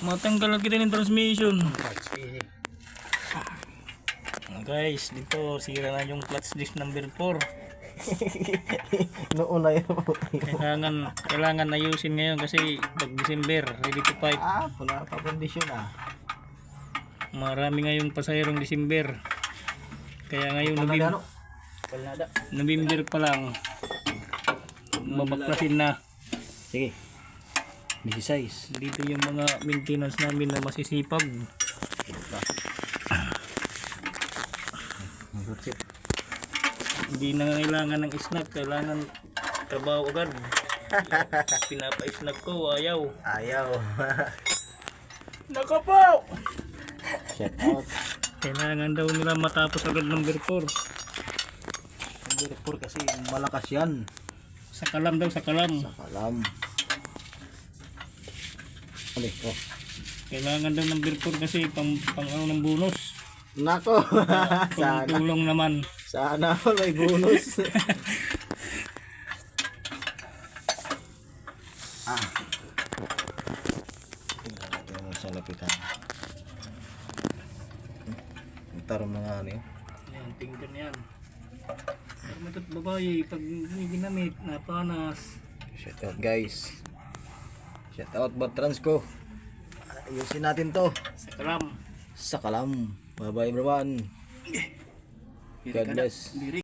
Matanggal kita ng transmission. Guys, dito sira na yung clutch disc number 4. Noon na yun. Kailangan ayusin ngayon kasi pag December, ready to fight. Wala pa kondisyon Marami ngayong pasahirong December. Kaya ngayon November pa lang. Mabaklasin na. Sige. 16. Dito yung mga maintenance namin na masisipag. Hindi na kailangan ng snack, kailangan trabaho agad. Pinapa-snack ko, ayaw. Nakapaw! Shout out. Kailangan daw nila matapos agad number 4. Number 4 kasi malakas yan. Sa kalam daw, sa kalam. Kalam. Kailangan daw number 4 kasi pang ano ng bonus. Nako. Pang tulong naman. Sana may bonus. Ito mo sa lapitan. Tarong mga ano yun. Ayan, tingnan yan. Pero matot babae, pag hindi ginamit, napanas. Shout out guys. Shout out Batransco. Ayusin natin to. Sa kalam. Sa kalam. Bye bye everyone. God bless.